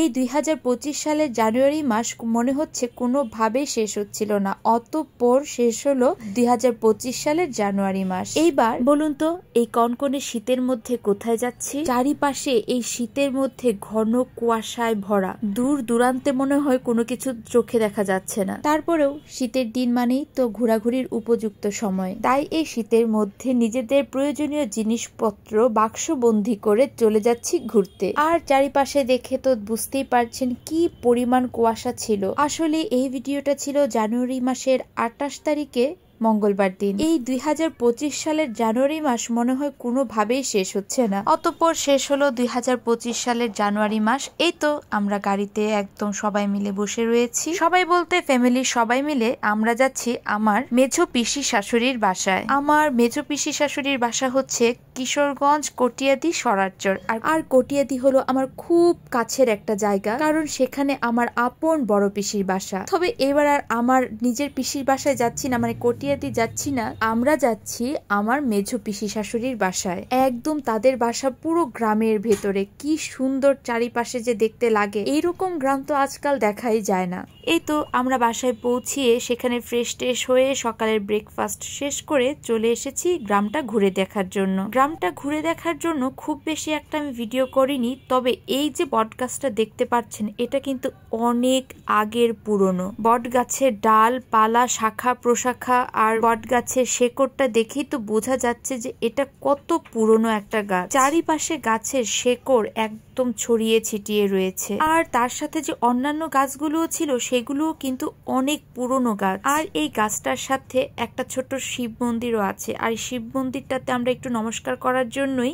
এই 2025 সালের জানুয়ারি মাস মনে হচ্ছে কোনোভাবেই শেষ হচ্ছিল না, অতঃপর শেষ হলো 2025 সালের জানুয়ারি মাস। এইবার বলুন তো এই কনকনে শীতের মধ্যে কোথায় যাচ্ছি? চারিপাশে এই শীতের মধ্যে ঘন কুয়াশায় ভরা, দূর দূরান্তে মনে হয় কোনো কিছু চোখে দেখা যাচ্ছে না। তারপরেও শীতের দিন মানেই তো ঘোরাঘুরির উপযুক্ত সময়, তাই এই শীতের মধ্যে নিজেদের প্রয়োজনীয় জিনিসপত্র বাক্সবন্দি করে চলে যাচ্ছি ঘুরতে। আর চারিপাশে দেখে তো বুঝতেই পারছেন কি পরিমাণ কুয়াশা ছিল। আসলে এই ভিডিওটা ছিল জানুয়ারি মাসের 28 তারিখে, মঙ্গলবার দিন। এই 2025 সালের জানুয়ারি মাস মনে হয় কোনোভাবেই শেষ হচ্ছে না, অতঃপর শেষ হলো 2025 সালের জানুয়ারি মাস। এই তো আমরা গাড়িতে একদম সবাই মিলে বসে রয়েছি, সবাই বলতে ফ্যামিলির সবাই মিলে আমরা যাচ্ছি আমার মেঝো পিসি শাশুড়ির বাসায়। আমার মেঝো পিসি শাশুড়ির বাসা হচ্ছে কিশোরগঞ্জ কটিয়াদি সরারচর। আর কটিয়াদি হলো আমার খুব কাছের একটা জায়গা, কারণ সেখানে আমার আপন বড় পিসির বাসা। তবে এবার আর আমার নিজের পিসির বাসায় যাচ্ছি না, মানে কটিয়াদি যাচ্ছি না, আমরা যাচ্ছি আমার মেঝো পিসি শাশুড়ির বাসায়। একদম তাদের বাসা পুরো গ্রামের ভেতরে, কি সুন্দর চারিপাশে যে দেখতে লাগে, এইরকম গ্রাম তো আজকাল দেখাই যায় না। এই তো আমরা বাসায় পৌঁছিয়ে সেখানে ফ্রেশ ট্রেশ হয়ে সকালের ব্রেকফাস্ট শেষ করে চলে এসেছি গ্রামটা ঘুরে দেখার জন্য। গ্রামটা ঘুরে দেখার জন্য খুব বেশি একটা আমি ভিডিও করিনি, তবে এই যে বটগাছটা দেখতে পাচ্ছেন এটা কিন্তু অনেক আগের পুরনো। বট গাছের ডাল পালা শাখা প্রশাখা আর বট গাছের শেকড়টা দেখেই তো বোঝা যাচ্ছে যে এটা কত পুরনো একটা গাছ। চারিপাশে গাছের শেকড় একদম ছড়িয়ে ছিটিয়ে রয়েছে, আর তার সাথে যে অন্যান্য গাছগুলোও ছিল সেগুলোও কিন্তু অনেক পুরনো গাছ। আর এই গাছটার সাথে একটা ছোট শিব মন্দিরও আছে, আর শিব মন্দিরটাতে আমরা একটু নমস্কার করার জন্যই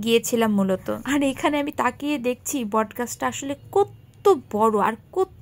গিয়েছিলাম মূলত। আর এখানে আমি তাকিয়ে দেখছি বটগাছটা আসলে কত বড় আর কত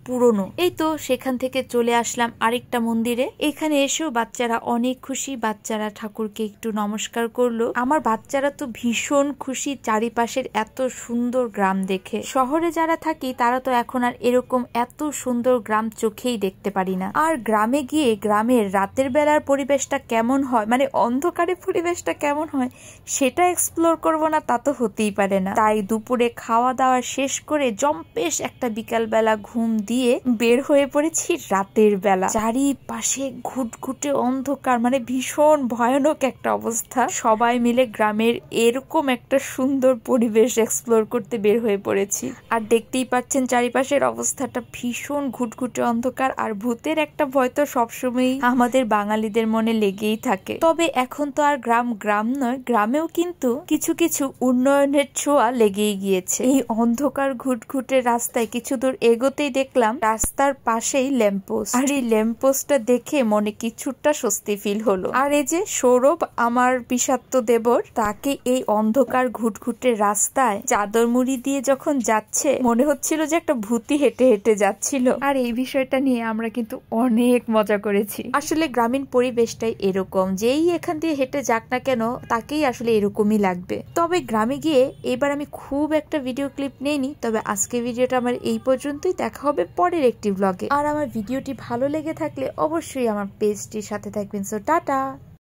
পুরনো। এই তো সেখান থেকে চলে আসলাম আরেকটা মন্দিরে। এখানে এসেও বাচ্চারা অনেক খুশি, বাচ্চারা ঠাকুরকে একটু নমস্কার করলো। আমার বাচ্চারা তো ভীষণ খুশি চারিপাশের এত সুন্দর গ্রাম দেখে। শহরে যারা থাকি তারা তো এখন আর এরকম এত সুন্দর গ্রাম চোখেই দেখতে পারি না। আর গ্রামে গিয়ে গ্রামের রাতের বেলার পরিবেশটা কেমন হয়, মানে অন্ধকারের পরিবেশটা কেমন হয় সেটা এক্সপ্লোর করবো না তা তো হতেই পারে না। তাই দুপুরে খাওয়া দাওয়া শেষ করে জম্পেশ একটা বিকাল বেলা ঘুম দিয়ে বের হয়ে পড়েছি রাতের বেলা। চারিপাশে ঘুটঘুটে অন্ধকার, মানে ভীষণ ভয়ানক একটা অবস্থা। সবাই মিলে গ্রামের এরকম একটা সুন্দর পরিবেশ এক্সপ্লোর করতে বের হয়ে পড়েছি। আর দেখতেই পাচ্ছেন চারিপাশের অবস্থাটা ভীষণ ঘুটঘুটে অন্ধকার, আর ভূতের একটা ভয় তো সবসময়ই আমাদের বাঙালিদের মনে লেগেই থাকে। তবে এখন তো আর গ্রাম গ্রাম নয়, গ্রামেও কিন্তু কিছু কিছু উন্নয়নের ছোঁয়া লেগেই গিয়েছে। এই অন্ধকার ঘুটঘুটে রাস্তায় কিছু দূর এগোতেই দেখলাম রাস্তার পাশেই ল্যাম্পপোস্ট, আর এই ল্যাম্পপোস্টটা দেখে মনে কিছুটা স্বস্তি ফিল হলো। আর এই যে সৌরভ আমার বিষাক্ত দেবর, তাকে এই অন্ধকার ঘুটঘুটে রাস্তায় চাদর মুড়ি দিয়ে যখন যাচ্ছে মনে হচ্ছিল যে একটা ভূতি হেঁটে হেঁটে যাচ্ছিল। আর এই বিষয়টা নিয়ে আমরা কিন্তু অনেক মজা করেছি। আসলে গ্রামীণ পরিবেশটাই এরকম, যেই এখান দিয়ে হেঁটে যাক না কেন তাকেই আসলে এরকমই লাগবে। তবে গ্রামে গিয়ে এবার আমি খুব একটা ভিডিও ক্লিপ নেইনি, তবে আজকে ভিডিওটা আমার এই পর্যন্তই। দেখা হবে পরের একটি ব্লগে। আর আমার ভিডিওটি ভালো লেগে থাকলে অবশ্যই আমার পেজটির সাথে থাকবেন। So tata.